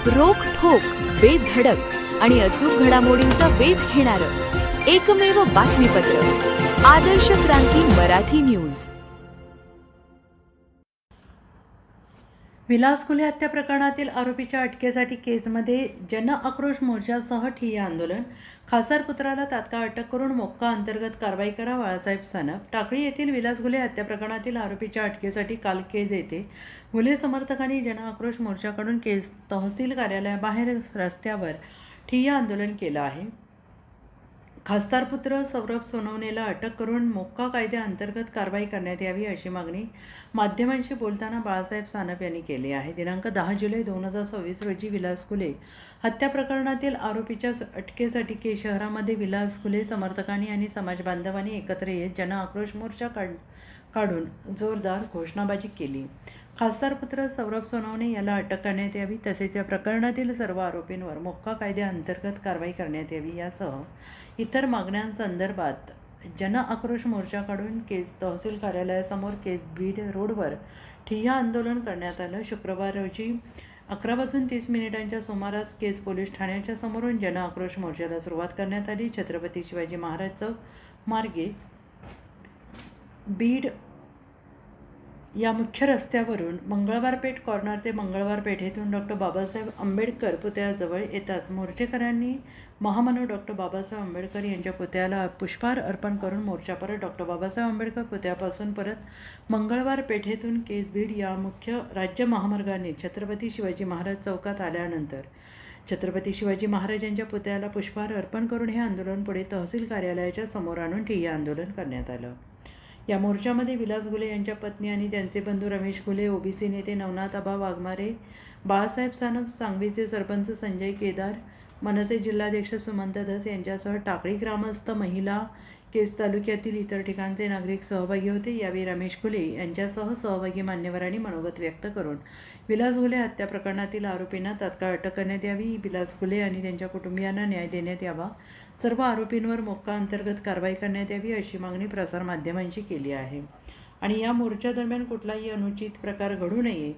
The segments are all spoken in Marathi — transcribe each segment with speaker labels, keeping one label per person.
Speaker 1: रोखठोक, बेधडक आणि अचूक घडामोडींचा वेध घेणारं एकमेव बातमीपत्र आदर्श क्रांती मराठी न्यूज।
Speaker 2: विलास खुले हत्या प्रकरणातील आरोपीच्या अटकेसाठी केजमध्ये जन आक्रोश मोर्चासह ठिय्या आंदोलन। खासदार पुत्राला तात्काळ अटक करून मोक्का अंतर्गत कारवाई करा बाळासाहेब सानप। टाकळी येथील विलास खुले हत्या प्रकरणातील आरोपीच्या अटकेसाठी काल केज येथे खुले समर्थकांनी जन आक्रोश मोर्चाकडून केज तहसील कार्यालयाबाहेर रस्त्यावर ठिय्या आंदोलन केलं आहे। खासदार पुत्र सौरभ सोनवणेला अटक करून मोक्का कायद्याअंतर्गत कारवाई करण्यात यावी अशी मागणी माध्यमांशी बोलताना बाळासाहेब सानप यांनी केली आहे। दिनांक 10 जुलै 2026 रोजी विलास खुले हत्या प्रकरणातील आरोपीच्या अटकेसाठी केज शहरामध्ये विलास खुले समर्थकांनी आणि समाज बांधवांनी एकत्र येत जन आक्रोश मोर्चा काढून जोरदार घोषणाबाजी केली। खासदार पुत्र सौरभ सोनवणे याला अटक करण्यात यावी तसेच या प्रकरणातील सर्व आरोपींवर मोक्का कायद्याअंतर्गत कारवाई करण्यात यावी यासह इतर मागण्यांसंदर्भात जन आक्रोश मोर्चाकडून केज तहसील कार्यालयासमोर केज बीड रोडवर ठिय्या आंदोलन करण्यात आलं। शुक्रवार रोजी 11:30 सुमारास केज पोलीस ठाण्याच्या समोरून जन आक्रोश मोर्चाला सुरुवात करण्यात आली। छत्रपती शिवाजी महाराज चौक मार्गे बीड या मुख्य रस्त्यावरून मंगळवार पेठ कॉर्नर ते मंगळवार पेठेतून डॉक्टर बाबासाहेब आंबेडकर पुतळ्याजवळ येताच मोर्चेकऱ्यांनी महामानव डॉक्टर बाबासाहेब आंबेडकर यांच्या पुतळ्याला पुष्पहार अर्पण करून मोर्चा परत डॉक्टर बाबासाहेब आंबेडकर पुतळ्यापासून परत मंगळवार पेठेतून केज बीड या मुख्य राज्य महामार्गाने छत्रपती शिवाजी महाराज चौकात आल्यानंतर छत्रपती शिवाजी महाराजांच्या पुतळ्याला पुष्पहार अर्पण करून हे आंदोलन पुढे तहसील कार्यालयाच्या समोर आणून ठिय्या आंदोलन करण्यात आलं। या मोर्चामध्ये विलास खुले यांच्या पत्नी आणि त्यांचे बंधू रमेश खुले, ओबीसी नेते नवनाथ आबा वाघमारे, बाळासाहेब सानप, सांगवीचे सरपंच संजय केदार, मनसे जिल्हाध्यक्ष सुमंत धस यांच्यासह टाकळी ग्रामस्थ, महिला, केज तालुक्यातील इतर ठिकाणचे नागरिक सहभागी होते। यावेळी रमेश खुले यांच्यासह सहभागी मान्यवरांनी मनोगत व्यक्त करून विलास खुले हत्या प्रकरणातील आरोपींना तात्काळ अटक करण्यात यावी, विलास खुले आणि त्यांच्या कुटुंबियांना न्याय देण्यात यावा, सर्व आरोपींवर मोक्का अंतर्गत कारवाई करण्यात यावी अशी मागणी प्रसारमाध्यमांशी केली आहे। आणि या मोर्चादरम्यान कुठलाही अनुचित प्रकार घडू नये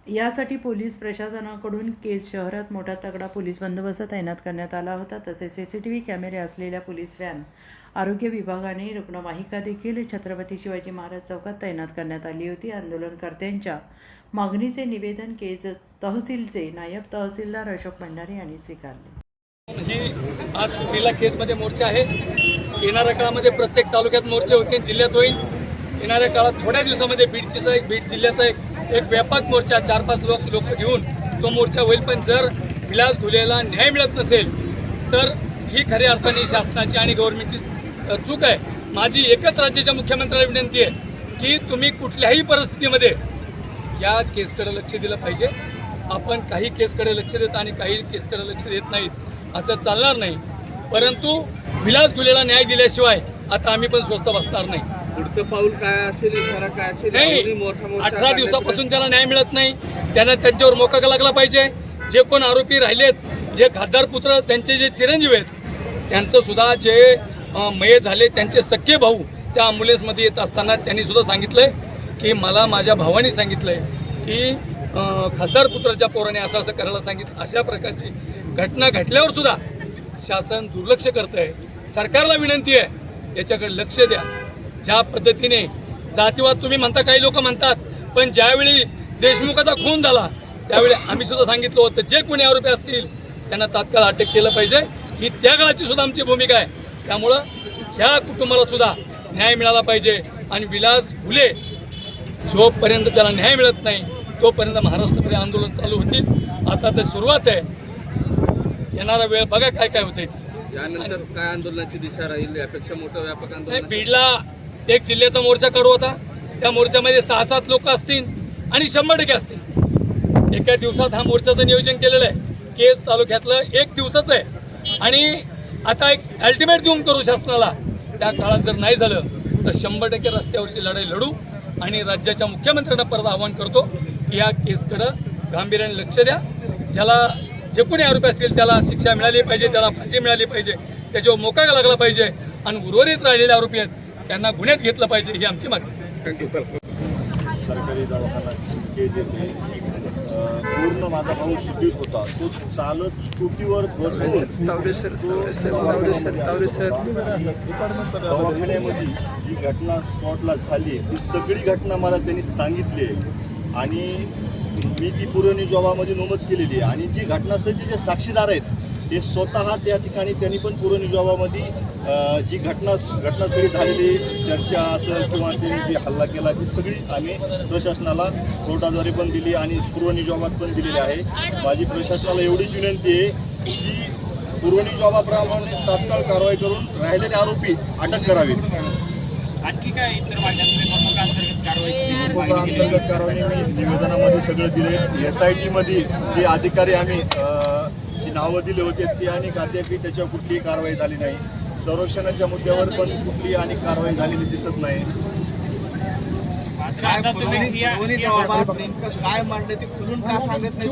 Speaker 2: यासाठी पोलीस प्रशासनाकडून केज शहरात मोठा तगडा पोलीस बंदोबस्त तैनात करण्यात आला होता। तसेच CCTV कॅमेरे असलेल्या पोलीस व्हॅन, आरोग्य विभागाने रुग्णवाहिका देखील छत्रपती शिवाजी महाराज चौकात तैनात करण्यात आली होती। आंदोलनकर्त्यांच्या मागणीचे निवेदन केज तहसीलचे नायब तहसीलदार अशोक भंडारे यांनी स्वीकारले।
Speaker 3: आज कुठलीला केसमध्ये मोर्चा आहे। येणाऱ्या काळामध्ये प्रत्येक तालुक्यात मोर्चे होतील, जिल्ह्यात होईल। येणाऱ्या काळात थोड्या दिवसामध्ये बीड जिल्ह्याचा एक व्यापक मोर्चा 4-5 लोक घेऊन तो मोर्चा होईल। पण जर विलास खुलेला न्याय मिळत नसेल तर ही खऱ्या अर्थाने शासनाची आणि गव्हर्नमेंटची चूक आहे। माझी एकच राज्याच्या मुख्यमंत्र्याला विनंती आहे की तुम्ही कुठल्याही परिस्थितीमध्ये या केसकडे लक्ष दिलं पाहिजे। आपण काही केसकडे लक्ष देत आणि काही केसकडे लक्ष देत नाहीत असं चालणार नाही। परंतु विलास खुलेला न्याय दिल्याशिवाय आता आम्ही पण स्वस्थ बसणार नाही।
Speaker 4: पुढचं पाऊल काय असेल, इशारा काय असेल?
Speaker 3: नाही, 18 दिवसापासून त्याला न्याय मिळत नाही, त्यांना त्यांच्यावर मोका लागला पाहिजे। जे कोण आरोपी राहिलेत, जे खासदार पुत्र त्यांचे जे चिरंजीव आहेत, त्यांचं सुद्धा जे मयत झाले त्यांचे सख्खे भाऊ त्या ॲम्ब्युलन्समध्ये येत असताना त्यांनी सुद्धा सांगितलंय की मला माझ्या भावाने सांगितलंय की खासदार पुत्राच्या पोराने असं करायला सांगितलं। अशा प्रकारची घटना घडल्यावर सुद्धा शासन दुर्लक्ष करत आहे। सरकारला विनंती आहे याच्याकडे लक्ष द्या। ज्या पद्धतीने जातीवाद तुम्ही म्हणता, काही लोक म्हणतात, पण ज्यावेळी देशमुखाचा खून झाला त्यावेळी आम्ही सुद्धा सांगितलं होतं जे कोणी आरोपी असतील त्यांना तात्काळ अटक केलं पाहिजे। ही त्या काळाची सुद्धा आमची भूमिका आहे। त्यामुळं ह्या कुटुंबाला सुद्धा न्याय मिळाला पाहिजे आणि विलास खुले जोपर्यंत त्याला न्याय मिळत नाही तोपर्यंत महाराष्ट्रामध्ये आंदोलन चालू होतील। आता तर सुरुवात आहे, येणारा वेळ बघा काय काय होतंय।
Speaker 4: यानंतर काय आंदोलनाची दिशा राहील? यापेक्षा मोठं व्यापक आंदोलन?
Speaker 3: बीडला एक जिल्ह्याचा मोर्चा काढू होता, त्या मोर्चामध्ये 6-7 लोक असतील आणि 100% असतील। एका दिवसात हा मोर्चाचं नियोजन केलेलं आहे। केज तालुक्यातलं 1 दिवसाचं आहे आणि आता एक अल्टिमेट देऊन करू शासनाला। त्या काळात जर नाही झालं तर 100% रस्त्यावरची लढाई लढू आणि राज्याच्या मुख्यमंत्र्यांना परत आवाहन करतो की या केसकडं गांभीर्याने लक्ष द्या। ज्याला जे कोणी आरोपी असतील त्याला शिक्षा मिळाली पाहिजे, त्याला फाशी मिळाली पाहिजे, त्याच्यावर मोका लागला पाहिजे आणि उर्वरित राहिलेले आरोपी आहेत त्यांना गुन्ह्यात घेतलं पाहिजे ही आमची मागणी।
Speaker 4: थँक्यू।
Speaker 5: सरकारी दवाखाना केज येथे पूर्ण माझा भाऊ शुद्धीत होता. तो चालत स्कूटीवर बसून दवाखान्यामध्ये जी घटना स्पॉटला झाली ती सगळी घटना मला त्यांनी सांगितली आहे आणि मी ती पुरवणी जबाबामध्ये नमूद केलेली आहे. आणि जी घटनास्थळी जे साक्षीदार आहेत ते स्वतः त्या ठिकाणी त्यांनी पण पुरवणी जबाबामध्ये जी घटनास्थळी झालेली चर्चा असेल किंवा त्यांनी जी हल्ला केला ती सगळी आम्ही प्रशासनाला कोर्टाद्वारे पण दिली आणि पुरवणी जबाबात पण दिलेली आहे. माझी प्रशासनाला एवढीच विनंती आहे की पुरवणी जबाबाप्रमाणे तात्काळ कारवाई करून राहिलेले आरोपी अटक करावी.
Speaker 6: आणखी काय इतर माध्यमातून अंतर्गत कारवाई
Speaker 5: अंतर्गत कारवाई मी निवेदनामध्ये सगळं दिले. SIT मध्ये जे अधिकारी आम्ही जी नावं दिले होते ती आणि अद्याप त्याच्यावर कुठलीही कारवाई झाली नाही. संरक्षणाच्या मुद्द्यावर पण कुठलीही आणि कारवाई झालेली दिसत नाही.
Speaker 4: काय मांडले ते खुलून का सांगत नाही?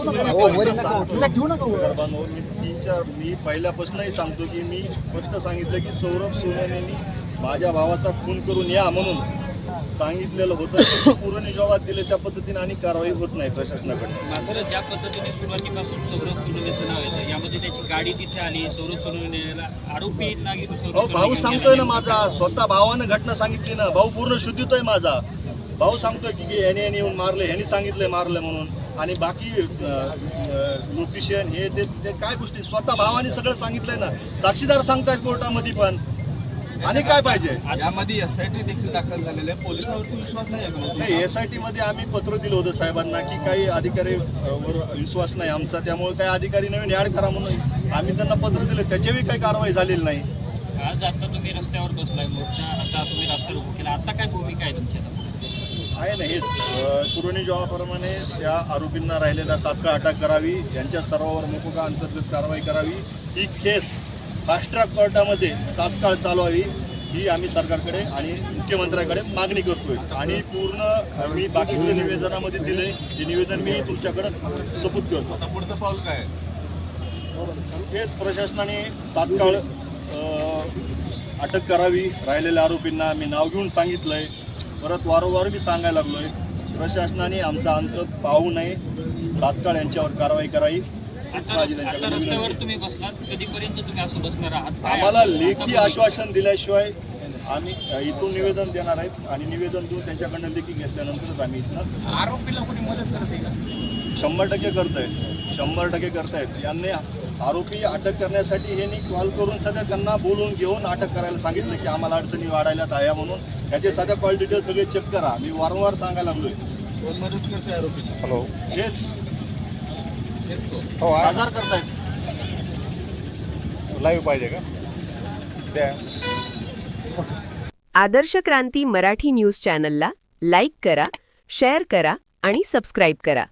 Speaker 5: मी पहिल्यापासूनही सांगतो की मी स्पष्ट सांगितलं की सौरभ सोनवणेंनी माझ्या भावाचा खून करून या म्हणून सांगितलेलं होतं. पुरवणी जबाब दिले त्या पद्धतीने आणि कारवाई होत नाही प्रशासनाकडे.
Speaker 6: मात्र ज्या पद्धतीने सुरुवातीपासून सौरभ सोनवणेचं नाव येतं यामध्ये त्याची गाडी तिथे आली, सौरभ सोनवणेला आरोपी
Speaker 5: भाऊ सांगतोय ना माझा, स्वतः भावानं घटना सांगितली ना. भाऊ पूर्ण शुद्धीतोय माझा. भाऊ सांगतोय की याने येऊन मारले, ह्यांनी सांगितलंय मारलं म्हणून. आणि बाकी लोकेशन हे ते काय गोष्टी स्वतः भावाने सगळं सांगितलंय ना. साक्षीदार सांगतायत कोर्टामध्ये पण. आणि काय पाहिजे?
Speaker 4: यामध्ये SIT देखील दाखल झालेले आहे. पोलिसांवरती विश्वास नाही.
Speaker 5: SIT मध्ये आम्ही पत्र दिलं होतं साहेबांना की काही अधिकारी वर विश्वास नाही आमचा, त्यामुळे काही अधिकारी नवीन ऍड करा म्हणून आम्ही त्यांना पत्र दिलं. त्याच्याही काही कारवाई झालेली नाही.
Speaker 6: आज आता तुम्ही रस्त्यावर बसलाय, मोर्चा आता तुम्ही रस्त्यावर उभं केला, आता काय भूमिका आहे तुमची?
Speaker 5: आहे ना हेच पुरवणी जबाबाप्रमाणे त्या आरोपींना राहिलेला तात्काळ अटक करावी, यांच्या सर्वांवर मोकोका अंतर्गत कारवाई करावी. ही केस फास्ट ट्रॅक कोर्टामध्ये तात्काळ चालवावी ही आम्ही सरकारकडे आणि मुख्यमंत्र्यांकडे मागणी करतोय. आणि पूर्ण मी बाकीचे निवेदनामध्ये दिले हे निवेदन मी तुमच्याकडे सबूत करतो.
Speaker 4: आता पुढचं पाऊल काय?
Speaker 5: हेच प्रशासनाने तात्काळ अटक करावी राहिलेल्या आरोपींना. मी नाव घेऊन सांगितलंय, परत वारंवार मी सांगायला लागलोय. प्रशासनाने आमचा अंत पाहू नये, तात्काळ यांच्यावर कारवाई करावी.
Speaker 6: आता रस्त्यावर तुम्ही बसलात, कधीपर्यंत तुम्ही असं बसणार आहात?
Speaker 5: आम्हाला लेखी आश्वासन दिल्याशिवाय आम्ही इथून निवेदन देणार आहेत आणि निवेदन देऊन त्यांच्याकडनं लेखी घेतल्यानंतरच आम्ही इथनं.
Speaker 6: आरोपीला कोणी मदत करते का?
Speaker 5: 100% करतायत. यांनी आरोपी अटक करण्यासाठी यांनी कॉल करून सध्या त्यांना बोलून घेऊन अटक करायला सांगितलं की आम्हाला अडचणी वाढायला आहे म्हणून. याचे सध्या कॉल डिटेल सगळे चेक करा. मी वारंवार सांगायला लागलोय.
Speaker 4: कोण मदत करते आरोपी?
Speaker 5: हॅलो हेच आधार करतायत.
Speaker 7: लाईव्ह पाहिजे का?
Speaker 1: आदर्श क्रांती मराठी न्यूज चॅनलला लाईक करा, शेअर करा आणि सबस्क्राईब करा.